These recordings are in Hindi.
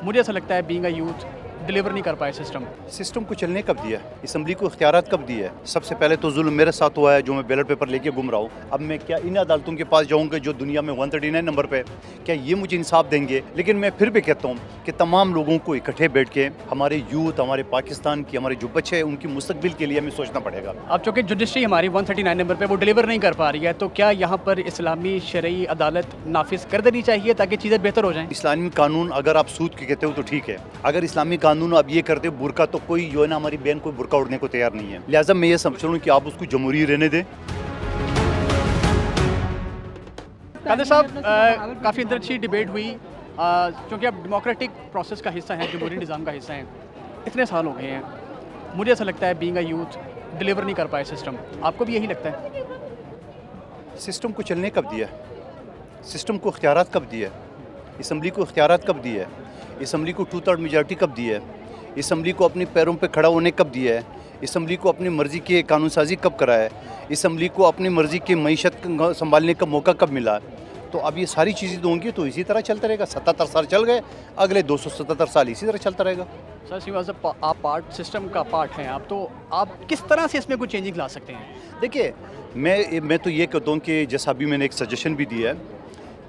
मुझे ऐसा लगता है बीइंग अ यूथ डिलीवर नहीं कर पाए सिस्टम को चलने कब दिया, असम्बली को इख्तियारात कब दिए। सबसे पहले तो जुल्म मेरे साथ हुआ है जो मैं बैलेट पेपर लेके घूम रहा हूँ। अब मैं क्या इन अदालतों के पास जाऊँगा जो दुनिया में 139 नंबर पे, क्या ये मुझे इंसाफ देंगे। लेकिन मैं फिर भी कहता हूँ कि तमाम लोगों को इकट्ठे बैठ के हमारे यूथ, हमारे पाकिस्तान की, हमारे जो बच्चे हैं उनकी मुस्तकबिल के लिए हमें सोचना पड़ेगा। अब चूँकि जुडिशरी हमारी 139 नंबर पे वो डिलीवर नहीं कर पा रही है, तो क्या यहाँ पर इस्लामी शरई अदालत नाफिज कर देनी चाहिए ताकि चीज़ें बेहतर हो जाएं? इस्लामी कानून अगर आप सूद के कहते हो तो ठीक है, अगर इस्लामी कानून आप ये करते हो बुरका, तो कोई जो है ना हमारी बहन कोई बुरका उड़ने को तैयार नहीं है। लिहाजा मैं ये समझ रहा हूँ कि आप उसको जमहूरी रहने दें। कादिर साहब, काफ़ी अंदर अच्छी डिबेट हुई क्योंकि आप डेमोक्रेटिक प्रोसेस का हिस्सा हैं, जमहूरी निज़ाम का हिस्सा हैं। इतने साल हो गए हैं, मुझे ऐसा लगता है बीइंग अ यूथ डिलीवर नहीं कर पाए सिस्टम। आपको भी यही लगता है? सिस्टम को चलने कब दिया, सिस्टम को इख्तियारात कब दिया, असम्बली को इख्तियारात कब दिया है, असम्बली को 2/3 मेजॉरिटी कब दिया है, असम्बली को अपने पैरों पे खड़ा होने कब दिया है, असम्बली को अपनी मर्ज़ी की कानून साजी कब कराया है, असम्बली को अपनी मर्ज़ी की मईशत संभालने का मौका कब मिला। तो अब ये सारी चीज़ें होंगी तो इसी तरह चलता रहेगा। 77 साल चल गए, अगले 277 साल इसी तरह चलता रहेगा। सर सिवाज आप पार्ट सिस्टम का पार्ट हैं आप, तो आप किस तरह से इसमें कुछ चेंजिंग ला सकते हैं? देखिए, मैं तो ये कहता हूँ कि जैसा अभी मैंने एक सजेशन भी दिया है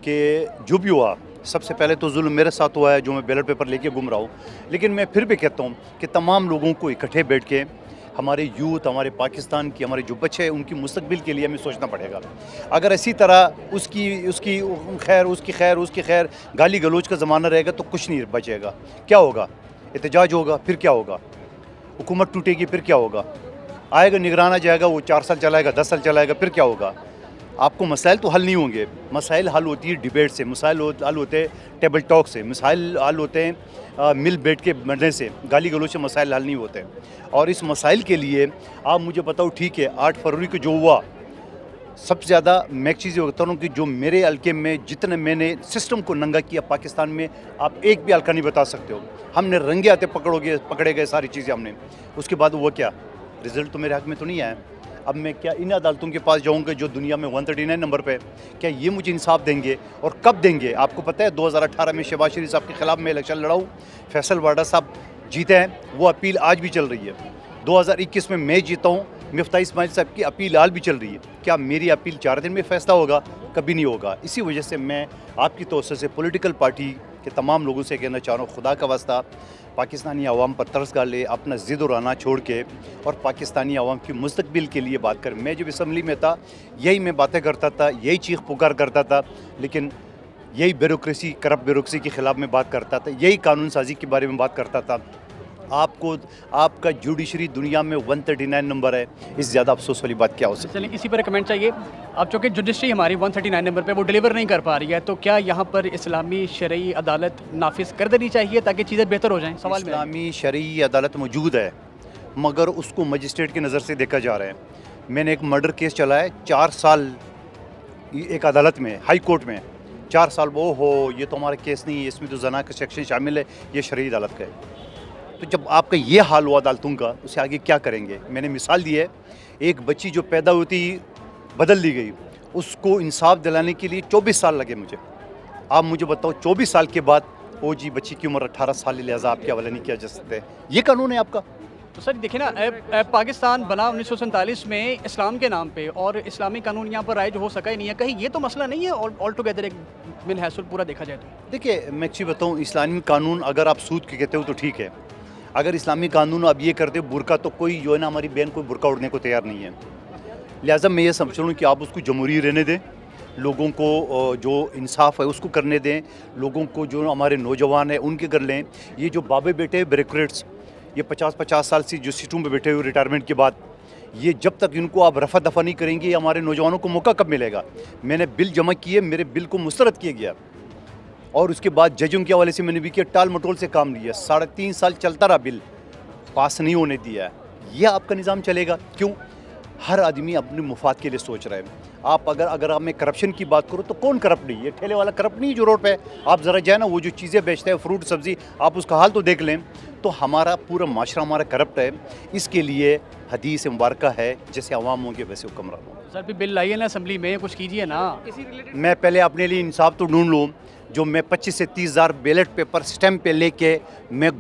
कि जो भी हुआ, सबसे पहले तो जुल्म मेरे साथ हुआ है जो मैं बैलेट पेपर लेके घूम रहा हूँ। लेकिन मैं फिर भी कहता हूँ कि तमाम लोगों को इकट्ठे बैठ के हमारे यूथ, हमारे पाकिस्तान की, हमारे जो बच्चे हैं उनकी मुस्तकबिल के लिए हमें सोचना पड़ेगा। अगर इसी तरह उसकी खैर गाली गलोच का ज़माना रहेगा तो कुछ नहीं बचेगा। क्या होगा? एहतजाज होगा, फिर क्या होगा? हुकूमत टूटेगी, फिर क्या होगा? आएगा निगरान आ जाएगा, वो 4 साल चलाएगा, 10 साल चलाएगा, फिर क्या होगा? आपको मसाइल तो हल नहीं होंगे। मसाइल हल होती है डिबेट से, मसाइल हल होते हैं टेबल टॉक से, मसाइल हल होते हैं मिल बैठ के मरने से। गाली गलोच से मसाइल हल नहीं होते। और इस मसाइल के लिए आप मुझे बताओ, ठीक है 8 फरवरी को जो हुआ, सबसे ज़्यादा मैं एक चीज़ ये बता रहा हूँ कि जो मेरे हल्के में जितने मैंने सिस्टम को नंगा किया पाकिस्तान में, आप एक भी हल्का नहीं बता सकते हो। हमने रंगे हाथे पकड़े गए सारी चीज़ें हमने। उसके बाद हुआ क्या? रिज़ल्ट तो मेरे हक में तो नहीं आया। अब मैं क्या इन अदालतों के पास जाऊँगा जो दुनिया में 139 नंबर पे, क्या ये मुझे इंसाफ देंगे और कब देंगे? आपको पता है 2018 में शहबाज शरीफ साहब के ख़िलाफ़ मैं इलेक्शन लड़ा हूँ, फैसल वाडा साहब जीते हैं, वो अपील आज भी चल रही है। 2021 में मैं जीता हूँ, मिफ्ताह इस्माइल साहब की अपील आज भी चल रही है। क्या मेरी अपील 4 दिन में फ़ैसला होगा? कभी नहीं होगा। इसी वजह से मैं आपकी तौर से पॉलिटिकल पार्टी के तमाम लोगों से कहना चाह रहा हूँ, खुदा का वास्ता पाकिस्तानी आवाम पर तरस डाले, अपना ज़िद और आना छोड़ के और पाकिस्तानी आवाम की मुस्तकबिल के लिए बात कर। मैं जब असम्बली में था यही मैं बातें करता था, यही चीख पुकार करता था, लेकिन यही ब्यूरोक्रेसी, करप्ट ब्यूरोक्रेसी के ख़िलाफ़ में बात करता था, यही कानून साजी के बारे में बात करता था। आपका जुडिशरी दुनिया में 139 नंबर है, इससे ज़्यादा अफसोस वाली बात क्या हो सकती है? चलिए इसी पर कमेंट चाहिए। अब चूँकि जुडिशरी हमारी 139 नंबर पे वो डिलीवर नहीं कर पा रही है, तो क्या यहाँ पर इस्लामी शरई अदालत नाफिज कर देनी चाहिए ताकि चीज़ें बेहतर हो जाएं? सवाल मेरा। इस्लामी शरई अदालत मौजूद है, मगर उसको मजिस्ट्रेट की नज़र से देखा जा रहा है। मैंने एक मर्डर केस चला है, 4 साल एक अदालत में, हाई कोर्ट में 4 साल। वो हो, ये तो हमारा केस नहीं है, इसमें तो जना का सेक्शन शामिल है, ये शरई अदालत का है। तो जब आपका ये हाल हुआ अदालतों का, उससे आगे क्या करेंगे? मैंने मिसाल दी है, एक बच्ची जो पैदा होती बदल दी गई, उसको इंसाफ दिलाने के लिए 24 साल लगे मुझे। आप मुझे बताओ 24 साल के बाद ओ जी बच्ची की उम्र 18 साल है, लिहाजा आपके हवाले नहीं किया जा सकता है। ये कानून है आपका? तो सर देखिए ना, पाकिस्तान बना 1947 में इस्लाम के नाम पे, और इस्लामी कानून यहाँ पर राइज हो सका ही नहीं है। कहीं ये तो मसला नहीं है ऑल टुगेदर, एक बिन हैसल पूरा देखा जाए तो? देखिए, मैं एक चीज़ बताऊँ, इस्लामी कानून अगर आप सूद के कहते हो तो ठीक है, अगर इस्लामी कानून अब ये करते बुरका, तो कोई जो है ना हमारी बहन कोई बुरका उड़ने को तैयार नहीं है। लिहाजा मैं ये समझ रहा हूँ कि आप उसको जमहूरी रहने दें, लोगों को जो इंसाफ है उसको करने दें, लोगों को जो हमारे नौजवान हैं उनके कर लें। ये जो बाबे बेटे ब्यूरोक्रेट्स, ये 50-50 साल से जो सीटों पे बैठे हुए रिटायरमेंट के बाद, ये जब तक इनको आप रफा दफा नहीं करेंगे, हमारे नौजवानों को मौका कब मिलेगा? मैंने बिल जमा किए, मेरे बिल को मुस्तरद किया गया, और उसके बाद जजों के हवाले से मैंने भी किया, टाल मटोल से काम लिया, 3.5 साल चलता रहा, बिल पास नहीं होने दिया है। यह आपका निज़ाम चलेगा? क्यों? हर आदमी अपने मुफाद के लिए सोच रहे हैं। आप अगर आप मैं करप्शन की बात करो तो कौन करप्ट नहीं है? ठेले वाला करप्ट नहीं जो रोड पे। आप ज़रा जाए ना, वो जो चीज़ें बेचते हैं, फ्रूट सब्ज़ी, आप उसका हाल तो देख लें। तो हमारा पूरा माशरा हमारा करप्ट है। इसके लिए हदीस मुबारक है, जैसे अवाम होंगे वैसे हुक्मरान होंगे। सर भी बिल लाइए ना असम्बली में, कुछ कीजिए ना। मैं पहले अपने लिए इंसाफ तो ढूंढ लूँ, जो मैं 25 से 30 हज़ार बैलेट पेपर स्टैम्प पे लेके मैं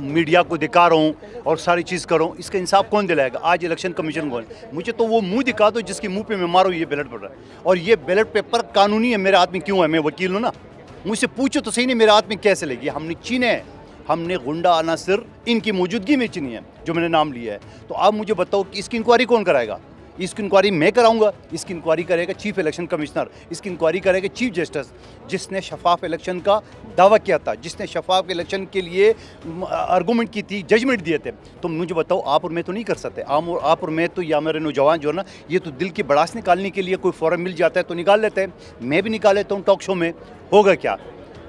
मीडिया को दिखा रहा हूँ और सारी चीज़ कर रहा हूँ, इसका इंसाफ कौन दिलाएगा? आज इलेक्शन कमीशन कौन? मुझे तो वो मुंह दिखा दो जिसके मुंह पे मैं मारूँ ये बैलेट पेपर। और ये बैलेट पेपर कानूनी है, मेरे हाथ में क्यों है? मैं वकील हूँ ना, मुझसे पूछो तो सही नहीं मेरे हाथ में कैसे लगी? हमने चीने हैं, हमने गुंडा अनासिर इनकी मौजूदगी में चीनी है जो मैंने नाम लिया है। तो आप मुझे बताओ कि इसकी इंक्वायरी कौन कराएगा? इसकी इंक्वायरी मैं कराऊंगा? इसकी इंक्वायरी करेगा चीफ इलेक्शन कमिश्नर, इसकी इंक्वायरी करेगा चीफ जस्टिस, जिसने शफाफ इलेक्शन का दावा किया था, जिसने शफाफ इलेक्शन के लिए आर्गूमेंट की थी, जजमेंट दिए थे। तो मुझे बताओ, आप और मैं तो नहीं कर सकते। आप और मैं तो, या मेरे नौजवान जो है ना, ये तो दिल की भड़ास निकालने के लिए कोई फोरम मिल जाता है तो निकाल लेते हैं। मैं भी निकाल लेता हूँ टॉक शो में, होगा क्या?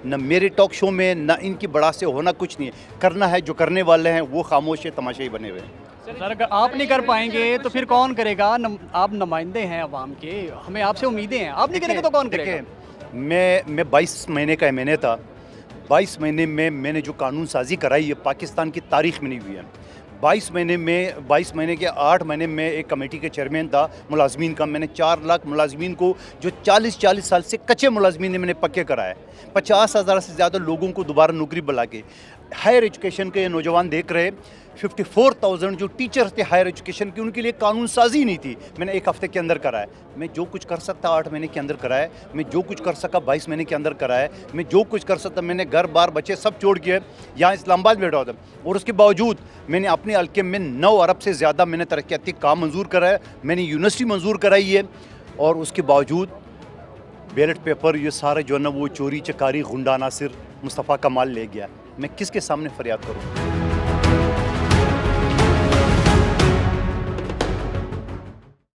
न मेरे टॉक शो में न इनकी भड़ास से होना कुछ नहीं है। करना है, जो करने वाले हैं वो खामोश है, तमाशाई बने हुए हैं। सर अगर आप नहीं कर पाएंगे तो फिर कौन करेगा? आप नुमाइंदे हैं अवाम के, हमें आपसे उम्मीदें हैं, आप नहीं करेंगे तो कौन करेगा? मैं 22 महीने का एमएनए था। 22 महीने में मैंने जो कानून साजी कराई है पाकिस्तान की तारीख में नहीं हुई है। 22 महीने के 8 महीने में एक कमेटी के चेयरमैन था मुलाजमीन का। मैंने 4 लाख मुलाजमीन को, जो 40 साल से कच्चे मुलाजमीन ने, मैंने पक्के कराए। 50,000 से ज़्यादा लोगों को दोबारा नौकरी बुला के। हायर एजुकेशन के नौजवान देख रहे, 54,000 जो टीचर्स थे हायर एजुकेशन के, उनके लिए कानून साजी नहीं थी, मैंने 1 हफ्ते के अंदर कराया। मैं जो कुछ कर सकता 8 महीने के अंदर कराया। मैं जो कुछ कर सका 22 महीने के अंदर कराया। मैं जो कुछ कर सकता, मैंने घर बार बच्चे सब छोड़ के यहाँ इस्लामाबाद बैठा होता। और उसके बावजूद मैंने अपने हल्के में 9 अरब से ज़्यादा मैंने तरक्याती काम मंजूर कराया, मैंने यूनिवर्सिटी मंजूर कराई है। और उसके बावजूद बैलेट पेपर ये सारे जो है ना, वो चोरी चकारी गुंडा नासिर मुस्तफ़ा का माल ले गया। मैं किसके सामने फरियाद करूँ?